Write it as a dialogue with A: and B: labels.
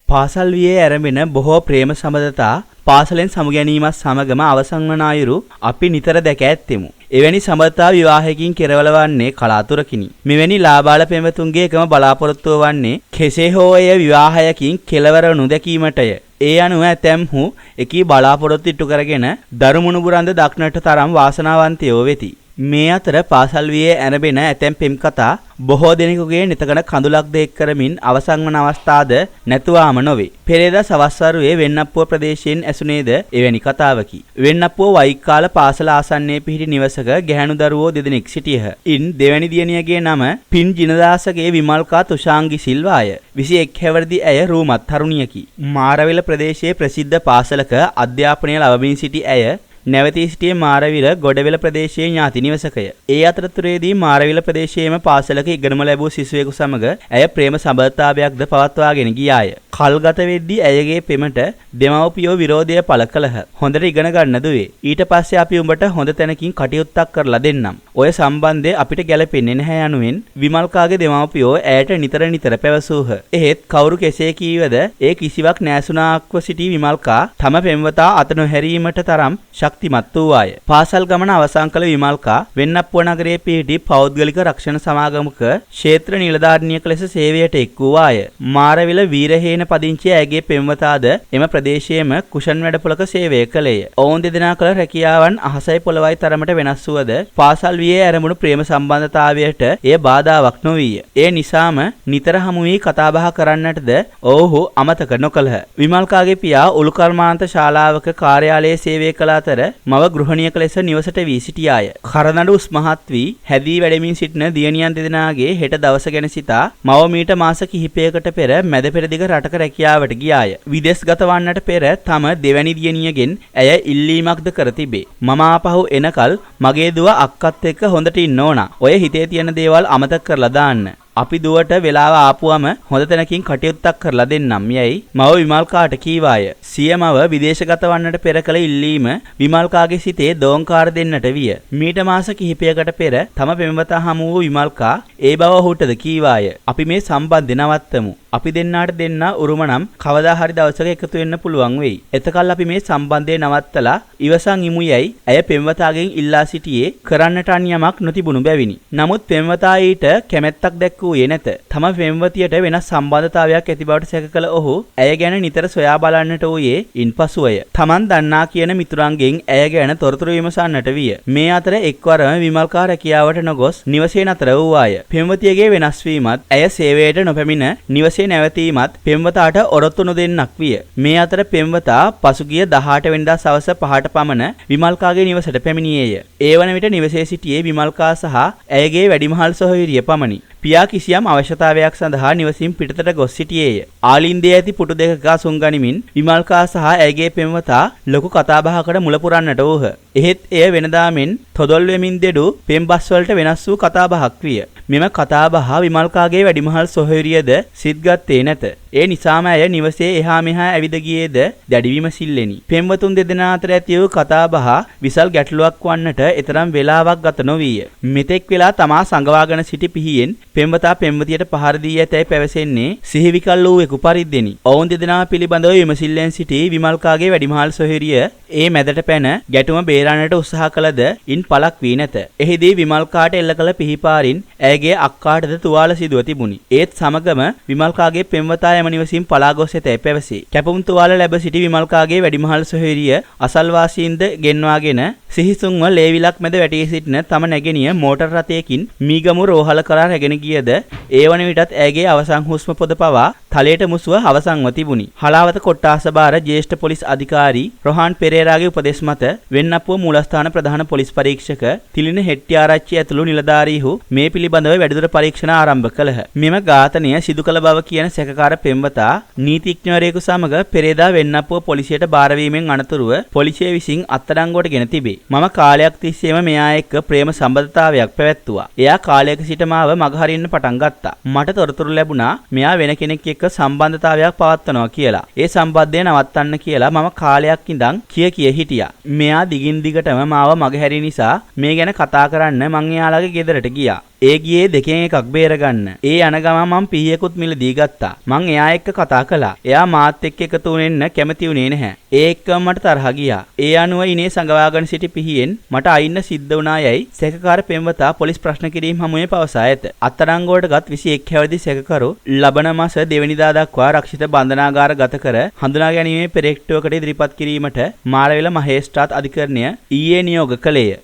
A: පාසල් වියේ ඇරඹෙන බොහෝ ප්‍රේම සම්බන්ධතා පාසලෙන් සමුගැනීමත් සමගම අවසන් වන අයුරු අපි නිතර දැක ඇත්තෙමු. එවැනි සම්බන්ධතා විවාහයකින් කෙරවලවන්නේ කලාතුරකිනි. මෙවැනි ලාබාල පෙම්වතුන්ගේ එකම බලාපොරොත්තුව වන්නේ කෙසේ හෝ එය විවාහයකින් කෙලවර නොදැකීමටය. ඒ අනුව ඇතැම්හු එකී බලාපොරොත්තු ඉටු කරගෙන දරුමුණුබුරන්ද දක්නට තරම් වාසනාවන්තයෝ වෙති. මේ අතර පාසල් වියේ ඇරඹෙන ඇතැම් පෙම් කතා බොහෝ දෙනෙකුගේ නිතකන කඳුලක් දෙක් කරමින් අවසන් වන අවස්ථාද නැතුවාම නොවේ. පෙරේදා සවස් වරුවේ වෙන්නප්පුව ප්‍රදේශයෙන් ඇසුනේද එවැනි කතාවකි. වෙන්නප්පුව වයිකාල පාසල ආසන්නයේ පිහිටි නිවසක ගැහැණු දරුවෝ දෙදෙනෙක් සිටියහ. ඉන් දෙවැනි දියණියගේ නම පින් ජිනදාසගේ විමල්කා තුෂාංගි සිල්වාය. 21 හැවිරිදි ඇය රූමත් තරුණියකි. මාරවිල ප්‍රදේශයේ ප්‍රසිද්ධ පාසලක අධ්‍යාපනය ලබමින් සිටි ඇය නැවතී සිටියේ මාරවිල ගොඩවෙල ප්‍රදේශයේ ඥාති නිවසකය. ඒ අතරතුරේදී මාරවිල ප්‍රදේශයේම පාසලක ඉගෙනම ලැබූ සිසුවෙකු සමග ඇය ප්‍රේම සම්බන්ධතාවයක්ද පවත්වාගෙන ගියාය. කල්ගත වෙද්දී ඇයගේ පෙමට දෙමව්පියෝ විරෝධය පළ කළහ. හොඳට ඉගෙන ගන්න දුවේ. ඊට පස්සේ අපි උඹට හොඳ තැනකින් කටයුත්තක් කරලා දෙන්නම්. ඔය සම්බන්ධය අපිට ගැලපෙන්නේ නැහැ යනුවෙන් විමල්කාගේ දෙමව්පියෝ ඇයට නිතර පැවසූහ. එහෙත් කවුරු කෙසේ කීවද ඒ කිසිවක් නැසුණාක්ව සිටි විමල්කා තම පෙම්වතා අත නොහැරීමට තරම් ශක්තිමත් වූවාය. පාසල් ගමන අවසන් කළ විමල්කා වෙන්නප්පුව නගරයේ පිහිටි පෞද්ගලික රක්ෂණ සමාගමක ක්ෂේත්‍ර නිලධාරිනියක ලෙස සේවයට එක් වූවාය. මාරවිල වීරහේන පදිංචි ඇගේ පෙම්වතාද එම ප්‍රදේශයේම කුෂන් වැඩපොළක සේවය කළේය. ඔවුන් දෙදෙනා කළ රැකියාවන් අහසයි පොළවයි තරමට වෙනස් වුවද පාසල් වියේ ඇරඹුණු ප්‍රේම සම්බන්ධතාවයට එය බාධාවක් නොවිය. ඒ නිසාම නිතර හමු වී කතාබහ කරන්නටද ඔවුහු අමතක නොකළහ. විමල්කාගේ පියා උළු කර්මාන්ත ශාලාවක කාර්යාලයේ සේවය කළ අතර මව ගෘහණියක ලෙස නිවසට වී සිටියාය. කරනඩු උස්මහත් වී හැදී වැඩමින් සිටින දියණියන් දෙදෙනාගේ හෙට දවස ගැන සිතා මව මීට මාස කිහිපයකට පෙර මැද පෙරදිග රටක රැකියාවට ගියාය. විදේශගත වන්නට පෙර තම දෙවැනි දියණියගෙන් ඇය ඉල්ලීමක්ද කර තිබේ. මම ආපහු එනකල් මගේ දුව අක්කත් එක්ක හොඳට ඉන්න ඕන. ඔය හිතේ තියෙන දේවල් අමතක කරලා දාන්න. අපි දුවට වෙලාව ආපුවම හොඳ තැනකින් කටයුත්තක් කරලා දෙන්නම් යයි මව විමල්කාට කීවාය. සිය මව විදේශගත වන්නට පෙර කළ ඉල්ලීම විමල්කාගේ සිතේ දෝංකාර දෙන්නට විය. මීට මාස කිහිපයකට පෙර තම පෙම්වතා හමු වූ විමල්කා ඒ බව ඔහුටද කීවාය. අපි මේ සම්බන්ධය නවත්තමු. අපි දෙන්නාට දෙන්න උරුම නම් කවදා හරි දවසක එකතු වෙන්න පුළුවන් වෙයි. එතකල් අපි මේ සම්බන්ධය නවත්තලා ඉවසන් ඉමු යයි ඇය පෙම්වතාගෙන් ඉල්ලා සිටියේ කරන්නට අන්‍යමක් නොතිබුණු බැවිනි. නමුත් පෙම්වතා ඊට කැමැත්තක් දැක්වූයේ නැත. තම පෙම්වතියට වෙනස් සම්බන්ධතාවයක් ඇති බවට සැක කළ ඔහු ඇය ගැන නිතර සොයා බලන්නට වූයේ ඉන්පසුවය. තමන් දන්නා කියන මිතුරන්ගෙන් ඇය ගැන තොරතුරු විමසන්නට විය. මේ අතර එක්වරම විමල්කා රැකියාවට නොගොස් නිවසේ නතර වූවාය. පෙම්වතියගේ වෙනස් වීමත් ඇය සේවයට නොපැමිණ නිවසේ නැවතීමත් පෙම්වතාට ඔරොත්තු නොදෙන්නක් විය. මේ අතර පෙම්වතා පසුගිය 18 වෙනිදා සවස 5ට පමණ විමල්කාගේ නිවසට පැමිණියේය. ඒ වන විට නිවසේ සිටියේ විමල්කා සහ ඇයගේ වැඩිමහල් සොහොයුරිය පමණි. පියා කිසියම් අවශ්‍යතාවයක් සඳහා නිවසින් පිටතට ගොස් සිටියේය. ආලින්දයේ ඇති පුටු දෙකක අසුන් ගනිමින් විමල්කා සහ ඇයගේ පෙම්වතා ලොකු කතාබහකට මුල පුරන්නට වූහ. එහෙත් එය වෙනදා මෙන් තොදොල් වෙමින් දෙඩු පෙම්බස් වලට වෙනස් වූ කතාබහක් විය. මෙම කතාබහ විමල්කාගේ වැඩිමහල් සොහොයුරියද සිත්ගත්තේ නැත. ඒ නිසාම ඇය නිවසේ එහා මෙහා ඇවිද ගියේද දැඩි විමසිල්ලෙනි. පෙම්වතුන් දෙදෙනා අතර ඇති වූ කතාබහ විසල් ගැටලුවක් වන්නට එතරම් වේලාවක් ගත නොවිය. මෙතෙක් වෙලා තමා සංගවාගෙන සිටි පිහියෙන් පෙම්වතා පෙම්වතියට පහර දී ඇතැයි පැවසෙන්නේ සිහිවිකල් වූවෙකු පරිද්දෙනි. ඔවුන් දෙදෙනා පිළිබඳව විමසිල්ලෙන් සිටි විමල්කාගේ වැඩිමහල් සොහොයුරිය ඒ මැදට පැන ගැටුම බේරන්නට උත්සාහ කළද ඉන් පළක් වී නැත. එහිදී විමල්කාට එල්ල කළ පිහිපාරින් ඇයගේ අක්කාටද තුවාල සිදුව තිබුණි. ඒත් සමගම විමල්කාගේ පෙම්වතා එම නිවසින් පලා ගොස් ඇතැයි පැවසේ. කැපුම් තුවාල ලැබ සිටි විමල්කාගේ වැඩිමහල් සොහොයුරිය අසල්වාසීන්ද ගෙන්වාගෙන සිහිසුන්ව ලේවිලක් මැද වැටී සිටින තම නැගෙනිය මෝටර් රථයකින් මීගමු රෝහල කරා රැගෙන ගියද ඒ වන විටත් ඇයගේ අවසන් හුස්ම පොද පවා තලයට මුසුව අවසන්ව තිබුණි. හලාවත කොට්ටාස බාර ජ්‍යෙෂ්ඨ පොලිස් අධිකාරී රොහාන් පෙරේරාගේ උපදෙස් මත වෙන්නප්පුව මූලස්ථාන ප්‍රධාන පොලිස් පරීක්ෂක තිලින හෙට්ටිආරච්චි ඇතුළු නිලධාරීහු මේ පිළිබඳව වැඩිදුර පරීක්ෂණ ආරම්භ කළහ. මෙම ඝාතනය සිදු කළ බව කියන සැකකාර පෙම්වතා නීතිඥවරයෙකු සමග පෙරේදා වෙන්නප්පුව පොලිසියට බාරවීමෙන් අනතුරුව පොලිසිය විසින් අත්අඩංගුවට ගෙන තිබේ. මම කාලයක් තිස්සේම මෙයා එක්ක ප්‍රේම සම්බන්ධතාවයක් පැවැත්තුවා. එයා කාලයක සිට මාව මගහරින්න පටන් ගත්තා. මට තොරතුරු ලැබුණා මෙයා වෙන කෙනෙක් එක්ක සම්බන්ධතාවයක් පවත්වනවා කියලා. ඒ සම්බන්ධය නවත්තන්න කියලා මම කාලයක් ඉඳන් කිය හිටියා. මෙයා දිගින් දිගටම මාව මගහැරි නිසා මේ ගැන කතා කරන්න මං එයාලගේ ගෙදරට ගියා. ඒ ගියේ දෙකෙන් එකක් බේරගන්න. ඒ යන ගමන් මම පීයකුත් මිලදී ගත්තා. මං එයා එක්ක කතා කළා. එයා මාත් එක්ක එකතු වෙන්න කැමති වුණේ නැහැ. ඒ එක්කම මට තරහ ගියා. ඒ අනුව ඉනේ සංගවාගෙන සිටි පිහියෙන් මට අයින්න සිද්ධ වුණා යයි සැකකාර පෙම්වතා පොලිස් ප්‍රශ්න කිරීම හමුවේ පවසා ඇත. අත්අඩංගුවටගත් 21 හැවිරිදි සැකකරු ලබන මාස 2 වෙනිදා දක්වා රක්ෂිත බන්ධනාගාර ගත කර හඳුනා ගැනීමේ පෙරෙට්ටුවකට ඉදිරිපත් කිරීමට මාරවිල මහේස්ත්‍රාත් අධිකරණය ඊයේ නියෝග කළේය.